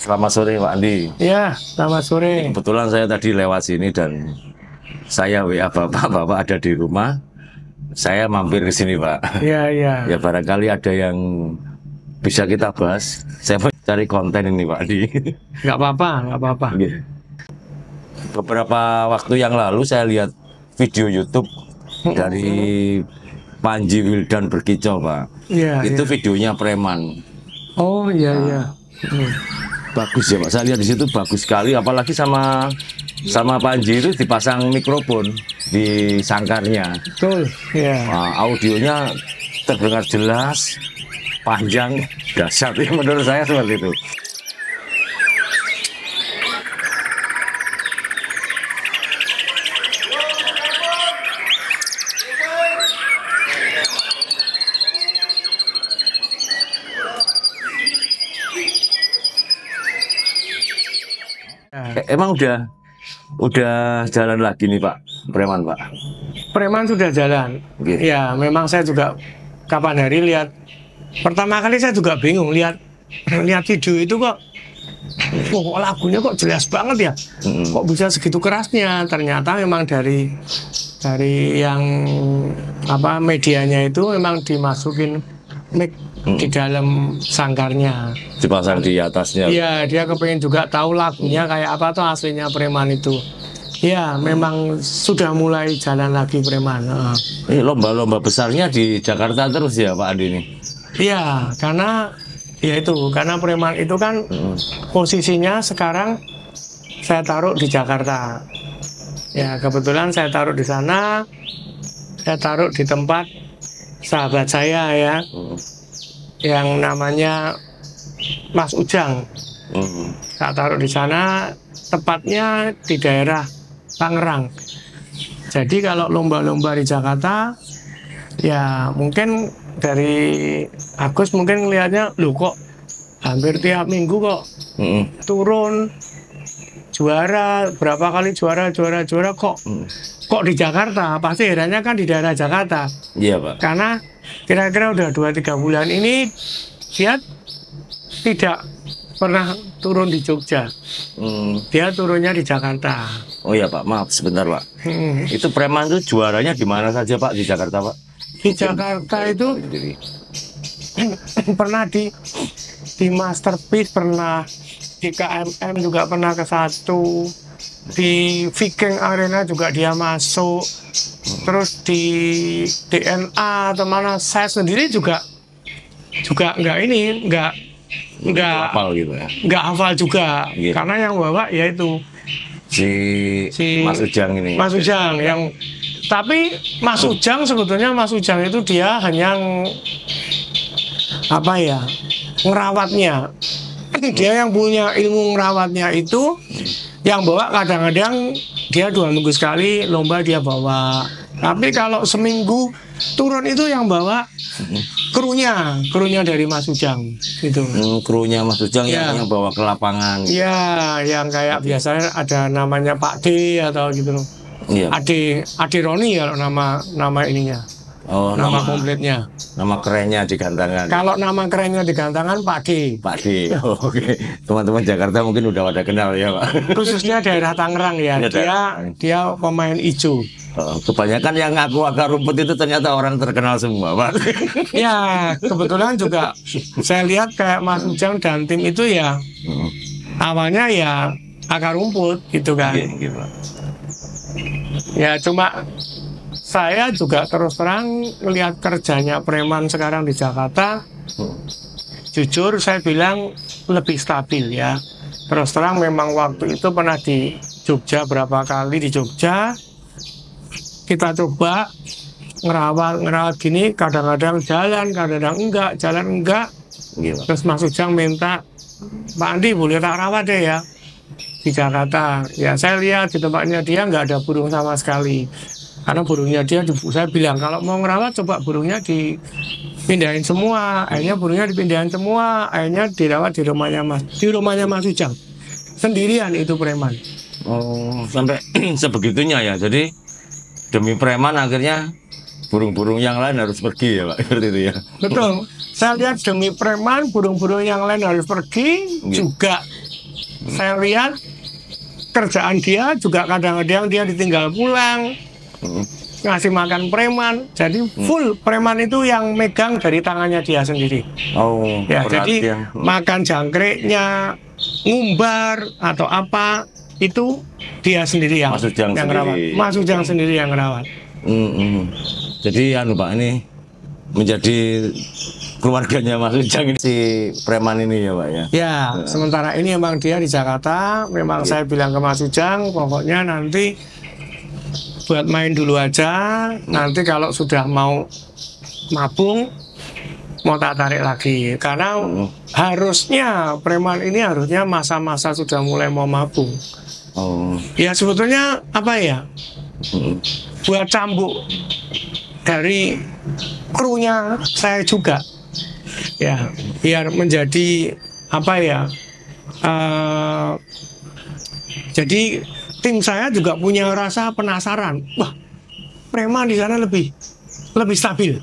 Selamat sore Pak Andi. Ya, selamat sore. Kebetulan saya tadi lewat sini dan saya WA Bapak ada di rumah. Saya mampir ke sini Pak. Iya, iya. Ya barangkali ada yang bisa kita bahas. Saya mau cari konten ini Pak Andi. Nggak apa-apa, nggak apa-apa. Beberapa waktu yang lalu saya lihat video YouTube dari Panji Wildan Berkicau Pak. Iya. Itu Iya. videonya preman. Oh iya, iya. Bagus ya Pak, saya lihat di situ bagus sekali, apalagi sama Panji itu dipasang mikrofon di sangkarnya. Betul. Iya. Nah, audionya terdengar jelas, panjang, dahsyat. Menurut saya seperti itu. Emang udah jalan lagi nih Pak, preman Pak? Preman sudah jalan. Oke. Ya, memang saya juga kapan hari lihat. Pertama kali saya juga bingung lihat video itu kok lagunya kok jelas banget ya. Kok bisa segitu kerasnya? Ternyata memang dari yang medianya itu memang dimasukin mic di dalam sangkarnya. Dipasang di atasnya. Iya, dia kepengen juga tahu lagunya kayak apa tuh aslinya preman itu. Ya, memang sudah mulai jalan lagi preman. Lomba-lomba besarnya di Jakarta terus ya Pak Andi nih? Iya, karena preman itu kan posisinya sekarang saya taruh di Jakarta. Ya, kebetulan saya taruh di sana. Saya taruh di tempat sahabat saya ya, yang namanya Mas Ujang. Saya taruh di sana, tepatnya di daerah Tangerang. Jadi kalau lomba-lomba di Jakarta, ya mungkin dari Agus mungkin ngelihatnya, loh kok hampir tiap minggu kok turun juara, berapa kali juara kok di Jakarta. Pasti herannya kan di daerah Jakarta. Iya Pak. Karena kira-kira udah 2-3 bulan ini dia tidak pernah turun di Jogja. Dia turunnya di Jakarta. Oh iya Pak, maaf sebentar Pak. Itu preman itu juaranya di mana saja Pak di Jakarta Pak? Di Jakarta itu pernah di Masterpiece, pernah di KMM juga pernah ke 1, di Viking Arena juga dia masuk, terus di DNA atau mana saya sendiri juga nggak hafal gitu ya? Nggak hafal juga, Gitu. karena yang bawa yaitu si Mas Ujang ini. Mas Ujang yang, tapi Mas Ujang sebetulnya Mas Ujang itu dia hanya ngerawatnya. Dia yang punya ilmu ngerawatnya itu, yang bawa kadang-kadang dia 2 minggu sekali lomba dia bawa. Tapi kalau seminggu turun itu yang bawa krunya dari Mas Ujang itu. Krunya Mas Ujang Ya. yang bawa ke lapangan. Iya, yang kayak biasanya ada namanya Pak D atau gitu loh. Iya. Ade Roni kalau nama ininya. Oh, Nama kompletnya. nama kerennya digantangkan. Kalau nama kerennya digantangan Pak D. Pak D. Oh, oke. Teman-teman Jakarta mungkin udah pada kenal ya Pak. Khususnya daerah Tangerang ya. Dia pemain ijo. Oh, kebanyakan yang ngaku akar rumput itu ternyata orang terkenal semua Pak. Ya, kebetulan juga saya lihat kayak Mas Ujang dan tim itu ya awalnya ya akar rumput gitu kan. Gitu. Ya cuma saya juga terus terang melihat kerjanya preman sekarang di Jakarta, jujur saya bilang lebih stabil ya. Terus terang memang waktu itu pernah di Jogja, berapa kali di Jogja kita coba ngerawat gini, kadang-kadang jalan, kadang-kadang enggak. Gitu. Terus Mas Ujang minta, Pak Andi boleh tak rawat deh ya di Jakarta. Ya saya lihat di tempatnya dia nggak ada burung sama sekali. Karena burungnya dia, saya bilang kalau mau ngerawat coba burungnya dipindahin semua. Akhirnya burungnya dipindahin semua. Akhirnya dirawat di rumahnya Mas Ujang. Sendirian itu preman. Oh, sampai sebegitunya ya. Jadi demi preman akhirnya burung-burung yang lain harus pergi ya Pak, seperti itu ya. Betul. Saya lihat demi preman burung-burung yang lain harus pergi, juga Saya lihat kerjaan dia juga kadang-kadang dia ditinggal pulang, ngasih makan preman. Jadi full preman itu yang megang dari tangannya dia sendiri. Oh, Ya, berarti jadi yang makan jangkriknya, ngumbar atau apa itu dia sendiri yang Mas Ujang yang sendiri. rawat. Mas Ujang sendiri yang rawat. Jadi anu Pak, ini menjadi keluarganya Mas Ujang ini si preman ini ya Pak ya. Ya, sementara ini memang dia di Jakarta. Memang saya bilang ke Mas Ujang, pokoknya nanti buat main dulu aja. Nanti kalau sudah mau mabung, mau tak tarik lagi. Karena harusnya preman ini harusnya masa-masa sudah mulai mau mabung. Oh. Ya sebetulnya apa ya? Buat cambuk dari krunya saya juga. Ya, biar menjadi apa ya? Jadi tim saya juga punya rasa penasaran. Wah, preman di sana lebih stabil.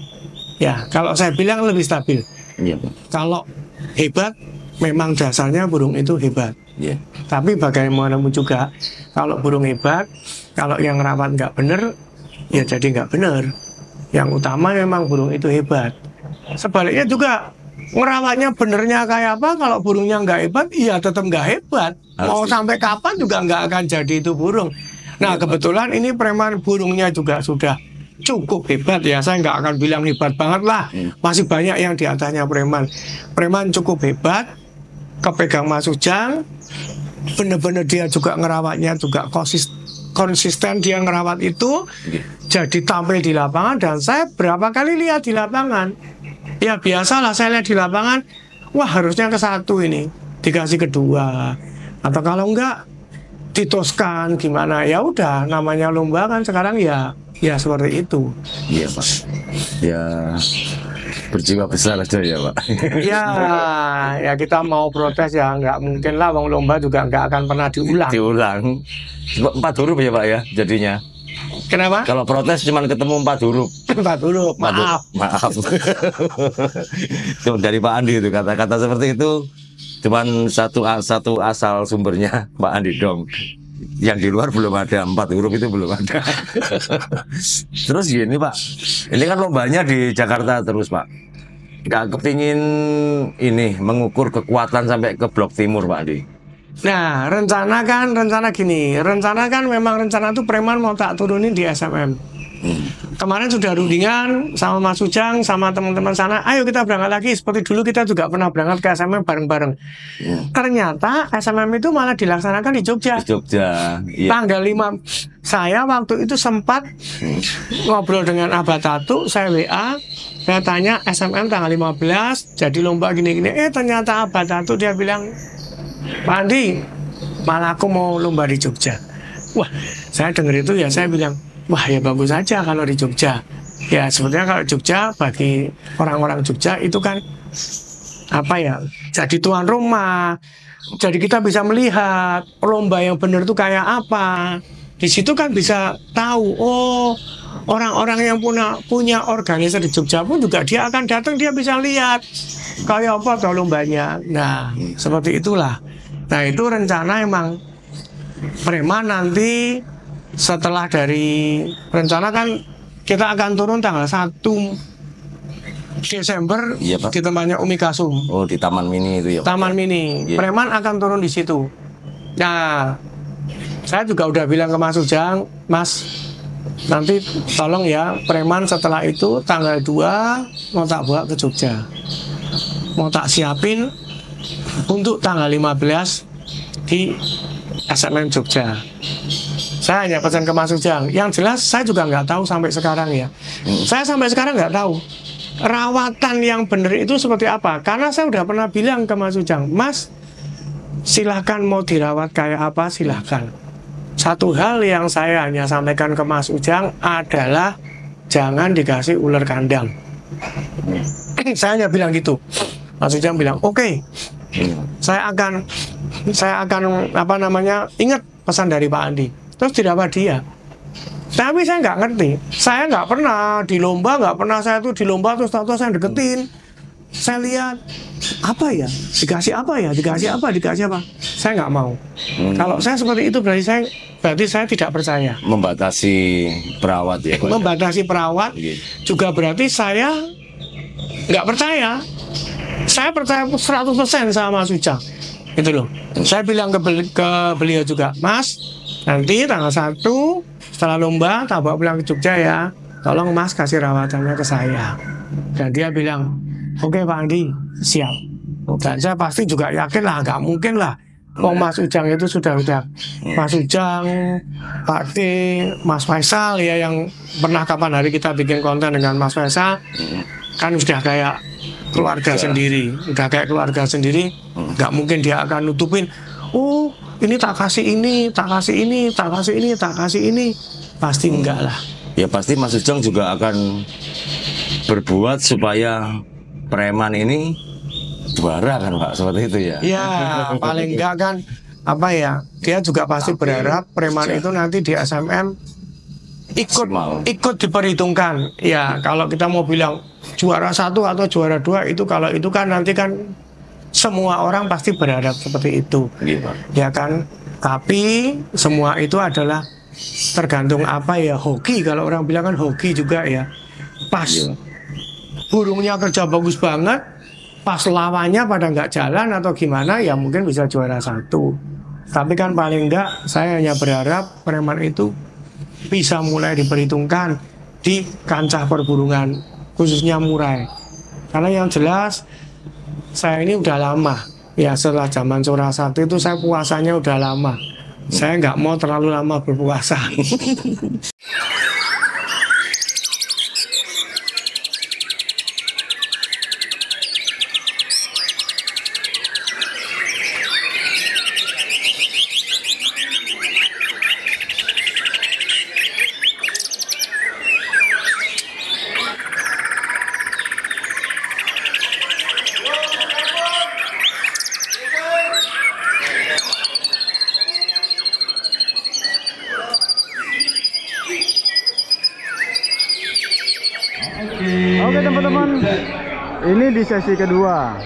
Ya, kalau saya bilang lebih stabil. Iya Pak. Kalau hebat, memang dasarnya burung itu hebat. Iya. Tapi bagaimanapun juga, kalau burung hebat, kalau yang rawat nggak bener, ya jadi nggak bener. Yang utama memang burung itu hebat. Sebaliknya juga ngerawatnya benernya kayak apa, kalau burungnya nggak hebat, iya tetap nggak hebat. Mau sampai kapan juga nggak akan jadi itu burung. Nah kebetulan ini preman burungnya juga sudah cukup hebat ya. Saya nggak akan bilang hebat banget lah. Masih banyak yang di atasnya preman. Preman cukup hebat, kepegang Mas Ujang, bener-bener dia juga ngerawatnya juga konsisten dia ngerawat itu. Jadi tampil di lapangan dan saya berapa kali lihat di lapangan. Ya biasalah saya lihat di lapangan, wah harusnya ke satu ini, dikasih kedua. Atau kalau enggak ditoskan gimana, ya udah namanya lomba kan sekarang ya seperti itu. Iya Pak. Ya berjiwa besar aja ya Pak. Ya kita mau protes ya nggak mungkin lah, wong lomba juga nggak akan pernah diulang. Diulang 4 huruf ya Pak ya jadinya. Kenapa? Kalau protes cuman ketemu 4 huruf. 4 huruf, maaf. Maaf. Itu dari Pak Andi itu kata-kata seperti itu cuman satu asal sumbernya Pak Andi dong. Yang di luar belum ada, 4 huruf itu belum ada. Terus gini Pak, ini kan lombanya di Jakarta terus Pak. Nggak kepingin ini mengukur kekuatan sampai ke Blok Timur Pak Andi. Nah, rencana kan memang rencana itu preman mau tak turunin di SMM. Kemarin sudah rundingan sama Mas Ujang sama teman-teman sana, ayo kita berangkat lagi seperti dulu kita juga pernah berangkat ke SMM bareng-bareng. Ternyata SMM itu malah dilaksanakan di Jogja. Di Jogja. Iya. Tanggal 5 saya waktu itu sempat ngobrol dengan Abah Tatu, saya WA, saya tanya SMM tanggal 15 jadi lomba gini-gini. Ternyata Abah Tatu dia bilang, Pak Andi, malah aku mau lomba di Jogja. Wah, saya dengar itu ya saya bilang, wah ya bagus aja kalau di Jogja. Ya sebetulnya kalau Jogja bagi orang-orang Jogja itu kan apa ya, jadi tuan rumah. Jadi kita bisa melihat lomba yang benar itu kayak apa. Di situ kan bisa tahu, oh orang-orang yang punya organisasi di Jogja pun juga dia akan datang, dia bisa lihat kayak apa tuh lombanya. Nah seperti itulah. Nah itu rencana emang preman nanti setelah dari rencana kan kita akan turun tanggal 1 Desember Iya, Pak. di tempatnya Umi Kasum. Oh di Taman Mini itu ya Pak. Taman Mini. Iya. Preman akan turun di situ. Nah, saya juga udah bilang ke Mas Ujang, Mas, nanti tolong ya preman setelah itu tanggal 2 mau tak bawa ke Jogja. Mau tak siapin untuk tanggal 15 di SMM Jogja. Saya hanya pesan ke Mas Ujang. Yang jelas saya juga nggak tahu sampai sekarang ya. Saya sampai sekarang nggak tahu rawatan yang benar itu seperti apa. Karena saya udah pernah bilang ke Mas Ujang, Mas, silahkan mau dirawat kayak apa silahkan. Satu hal yang saya hanya sampaikan ke Mas Ujang adalah jangan dikasih ular kandang. Saya hanya bilang gitu. Mas Ujang bilang, oke. Saya akan apa namanya ingat pesan dari Pak Andi. Terus dirawat dia. Tapi saya nggak ngerti. Saya nggak pernah di lomba, nggak pernah saya tuh di lomba terus tahu-tahu saya deketin. saya lihat apa ya, dikasih apa, saya nggak mau. Kalau saya seperti itu berarti saya tidak percaya. Membatasi perawat ya. Membatasi perawat juga berarti saya nggak percaya. Saya percaya 100% sama Mas Ujang, gitu loh. Saya bilang ke beliau juga, Mas, nanti tanggal 1 setelah lomba tak bawa pulang ke Jogja ya, tolong Mas kasih rawatannya ke saya. Dan dia bilang, oke Pak Andi, siap. Dan saya pasti juga yakin lah, nggak mungkin lah. Mas Ujang itu sudah Mas Ujang, Pak D, Mas Faisal ya, yang pernah kapan hari kita bikin konten dengan Mas Faisal, kan sudah kayak keluarga sendiri, nggak mungkin dia akan nutupin, oh ini tak kasih ini, pasti enggak lah. Ya pasti Mas Ujang juga akan berbuat supaya preman ini juara kan Pak, seperti itu ya? Ya paling enggak kan apa ya, dia juga pasti berharap preman itu nanti di SMM ikut diperhitungkan. Ya kalau kita mau bilang juara 1 atau juara 2 itu, kalau itu kan nanti kan semua orang pasti berharap seperti itu, ya kan. Tapi semua itu adalah tergantung apa ya, hoki. Kalau orang bilang kan hoki juga ya. Pas burungnya kerja bagus banget, pas lawannya pada nggak jalan atau gimana, ya mungkin bisa juara 1. Tapi kan paling enggak saya hanya berharap preman itu bisa mulai diperhitungkan di kancah perburungan, khususnya murai. Karena yang jelas saya ini udah lama ya, setelah zaman Cora 1 itu saya puasanya udah lama. Saya nggak mau terlalu lama berpuasa. Oke teman-teman, ini di sesi kedua.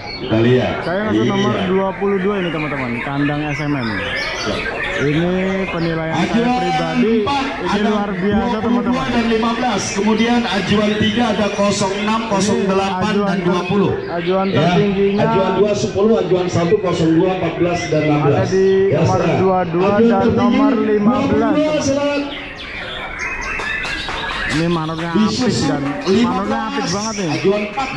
Saya ngasih nomor 22 ini teman-teman, kandang SMM. Ini penilaian saya pribadi, ini luar biasa teman-teman. Dan 15, kemudian ajuan 3 ada 06, 08 dan 20. Ajuan tertingginya ajuan 2 10, ajuan 1 02, 14 dan 16. ada di nomor 22 dan nomor 15. Ini manuknya apik dan manuknya apik banget nih.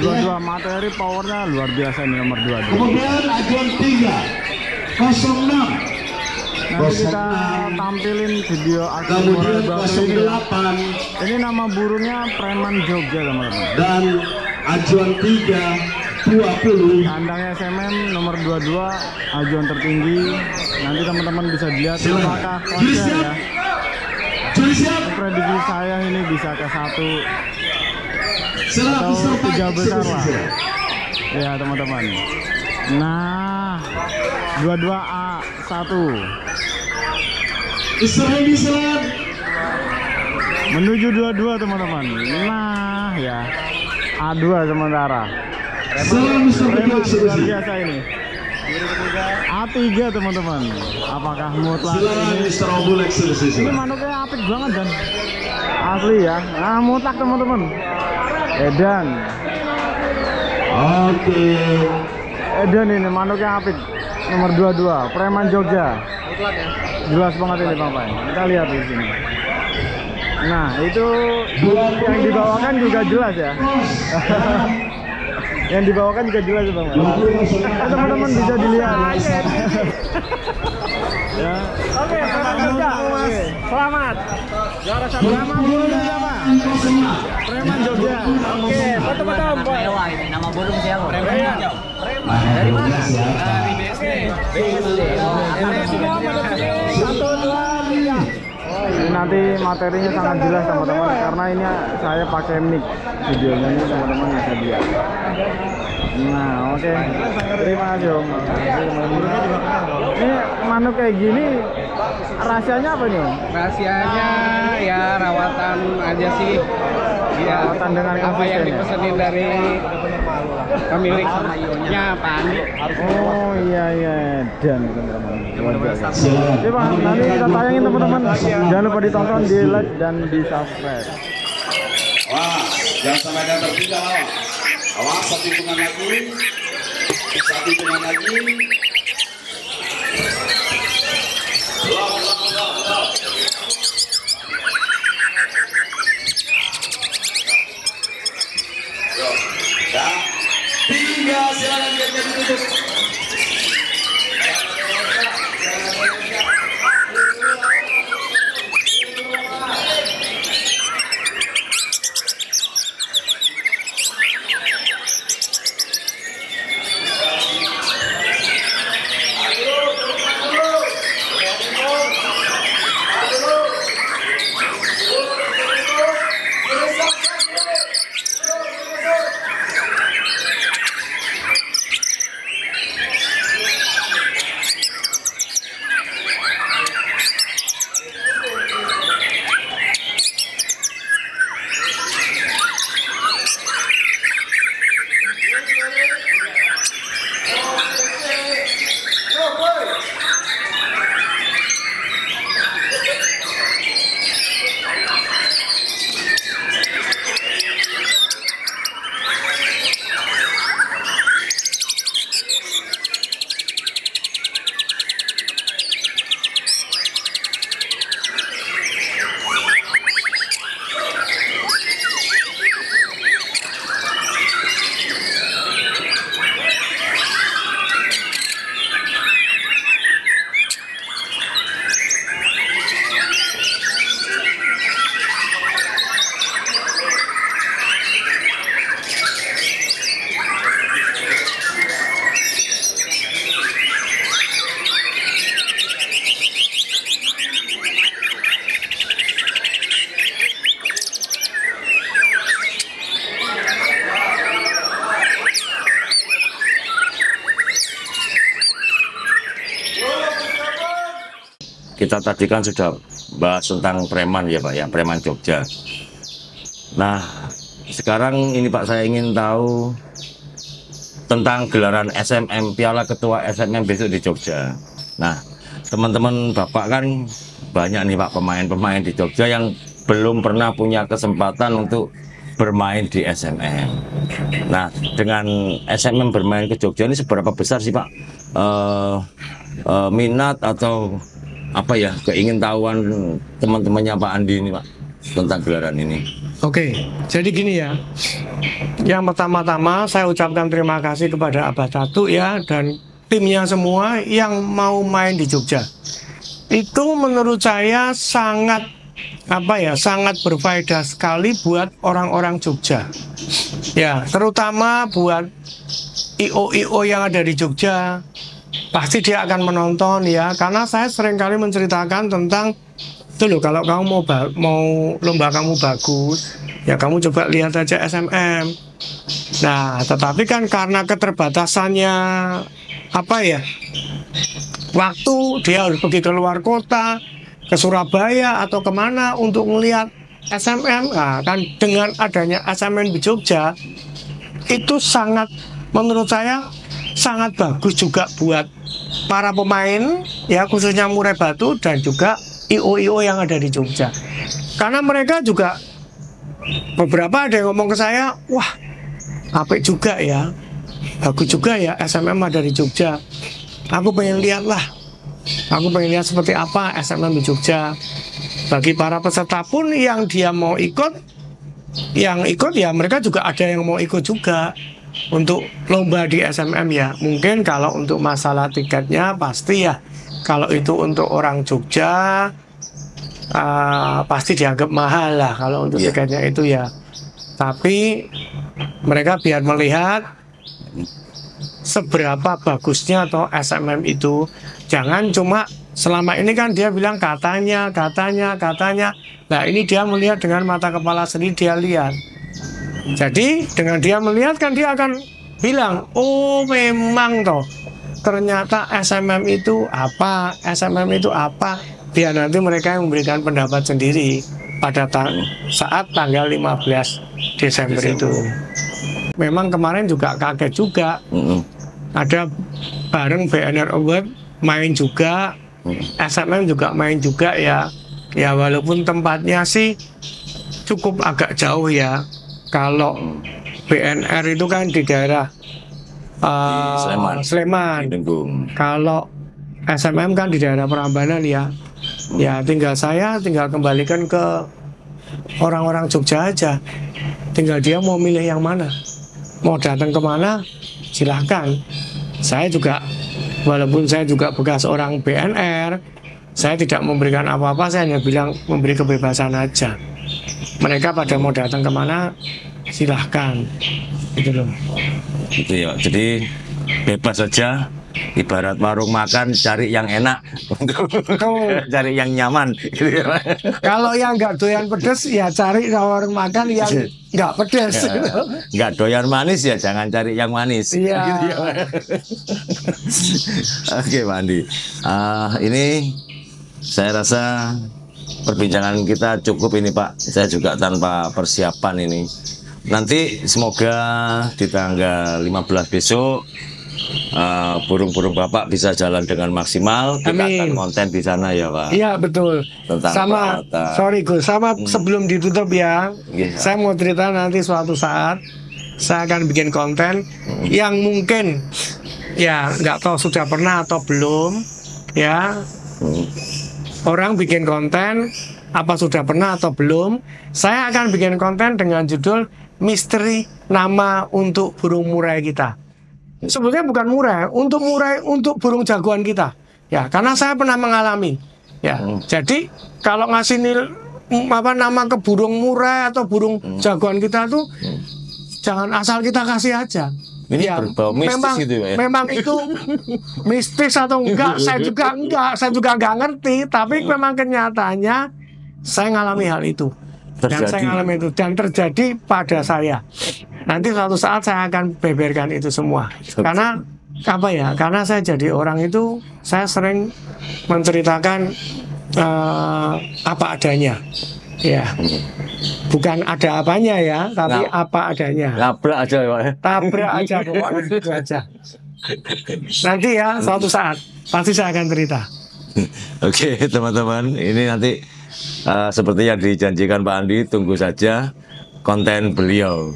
Dua materi powernya luar biasa ini nomor 22. Kemudian ajuan 3 06. Nanti kita tampilin video aksi Kemudian baru ini. 08. Ini nama burungnya Preman Jogja teman-teman. Dan ajuan 3 20. Kandang SMM nomor 22, ajuan tertinggi. Nanti teman-teman bisa dilihat apakah konser ya. Prediksi saya ini bisa ke 1 atau 3 besar lah ya teman-teman. Nah 22A 1 menuju 22 teman-teman. Nah ya A2 sementara. Luar biasa ini. A3 teman-teman. Apakah mutlak ini manuknya apik banget dan asli ya. Nah mutlak teman-teman. Edan. Oke. Edan ini manuknya apik. Nomor 22 Preman Jogja. Mutlak ya. Jelas banget ini Bang Pai. Kita lihat di sini. Nah itu yang dibawakan juga jelas ya. Yang dibawakan juga jelas Bang. Teman-teman bisa dilihat. Ya. Oke, Preman Jogja. Selamat. Juara 1. Nama burungnya siapa? Preman Jogja. Oke, foto-foto. Ini nama burung siapa? Preman. Dari mana? Dari BSD. Semua pada sini 1, 2, 3. Ini nanti materinya sangat jelas teman-teman, karena ini saya pakai mic videonya, ini teman-teman bisa lihat. Nah oke, terima kasih Om. Ini manuk kayak gini rahasianya apa nih Om? Rahasianya ya rawatan aja sih. Ya, Rawatan dengan apa yang konsisten ya? dipesenin dari pemiliknya Pak Andi. Oh iya dan teman-teman. Oke Pak, nanti kita tayangin teman-teman. Jangan lupa ditonton, di like dan di subscribe. Wah, jangan sampai ada tertinggal lawan. Awas, satu hitungan lagi. Satu hitungan lagi. Ya. 3, silakan biarkan ditutup. Kita tadi kan sudah bahas tentang preman ya Pak ya, preman Jogja. Nah sekarang ini Pak, saya ingin tahu tentang gelaran SMM, Piala Ketua SMM besok di Jogja. Nah teman-teman Bapak kan banyak nih Pak pemain-pemain di Jogja yang belum pernah punya kesempatan untuk bermain di SMM. Nah dengan SMM bermain ke Jogja ini seberapa besar sih Pak minat atau apa ya keingintahuan teman-temannya Pak Andi ini Pak tentang gelaran ini? Oke, jadi gini ya. Yang pertama-tama saya ucapkan terima kasih kepada Abah Catu ya dan timnya semua yang mau main di Jogja. Itu menurut saya sangat sangat berfaedah sekali buat orang-orang Jogja. Ya, terutama buat IO yang ada di Jogja. Pasti dia akan menonton ya, karena saya sering kali menceritakan tentang itu loh, kalau kamu mau lomba kamu bagus ya kamu coba lihat aja SMM. Nah tetapi kan karena keterbatasannya waktu, dia harus pergi ke luar kota, ke Surabaya atau kemana untuk melihat SMM. Nah kan dengan adanya SMM di Jogja itu sangat, menurut saya sangat bagus juga buat para pemain ya, khususnya Murai Batu dan juga IO yang ada di Jogja. Karena mereka juga beberapa ada yang ngomong ke saya, wah apik juga ya, bagus juga ya SMM ada di Jogja. Aku pengen lihat lah, aku pengen lihat seperti apa SMM di Jogja. Bagi para peserta pun yang dia mau ikut, ya mereka juga ada yang mau ikut juga untuk lomba di SMM ya. Mungkin kalau untuk masalah tiketnya pasti ya, kalau itu untuk orang Jogja pasti dianggap mahal lah kalau untuk tiketnya itu ya. Tapi mereka biar melihat seberapa bagusnya atau SMM itu. Jangan cuma selama ini kan dia bilang katanya. Nah ini dia melihat dengan mata kepala sendiri, dia lihat. Jadi dengan dia melihat kan dia akan bilang, oh memang toh ternyata SMM itu apa, Ya nanti mereka yang memberikan pendapat sendiri pada saat tanggal 15 Desember itu. Memang kemarin juga kaget juga. Ada bareng BNR Award main juga, SMM juga main juga ya. Ya walaupun tempatnya sih cukup agak jauh ya. Kalau BNR itu kan di daerah Sleman. Kalau SMM kan di daerah Prambanan ya. Ya saya tinggal kembalikan ke orang-orang Jogja aja. Tinggal dia mau milih yang mana, mau datang kemana, silahkan. Saya juga, walaupun saya juga bekas orang BNR, saya tidak memberikan apa-apa, saya hanya bilang memberi kebebasan aja. Mereka pada mau datang kemana, silahkan. Gitu loh. Gitu ya. Jadi bebas saja. Ibarat warung makan, cari yang enak, cari yang nyaman. Gitu ya. Kalau yang nggak doyan pedes, ya cari warung makan yang nggak pedes. Nggak doyan manis ya jangan cari yang manis. Iya. Gitu ya. Oke, Pak Andi. Ini saya rasa perbincangan kita cukup ini, Pak. Saya juga tanpa persiapan ini. Nanti semoga di tanggal 15 besok burung-burung Bapak bisa jalan dengan maksimal. Kita akan konten di sana ya, Pak. Iya betul. Tentang sama perawatan. sorry Gus, sama sebelum ditutup ya, saya mau cerita nanti suatu saat saya akan bikin konten yang mungkin ya nggak tahu sudah pernah atau belum ya. Orang bikin konten apa sudah pernah atau belum. Saya akan bikin konten dengan judul Misteri Nama untuk Burung Murai Kita. Sebetulnya bukan murai untuk burung jagoan kita. Ya, karena saya pernah mengalami. Ya, jadi kalau ngasih nama ke burung murai atau burung jagoan kita tuh jangan asal kita kasih aja. Ini ya, berbau mistis gitu ya. Memang itu mistis atau enggak, saya juga enggak ngerti. Tapi memang kenyataannya saya ngalami hal itu. Dan saya ngalami itu dan terjadi pada saya. Nanti suatu saat saya akan beberkan itu semua. Karena apa ya? Karena saya jadi orang itu, saya sering menceritakan apa adanya. Ya, bukan ada apanya ya, tapi apa adanya. Tabrak aja ya, Pak. Tabrak aja, pokoknya itu aja. Nanti ya, suatu saat pasti saya akan cerita. Oke, teman-teman, ini nanti seperti yang dijanjikan Pak Andi, tunggu saja konten beliau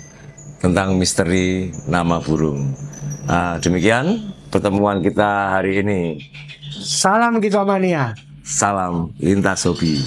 tentang misteri nama burung. Demikian pertemuan kita hari ini. Salam Gitwamania. Salam lintas hobi.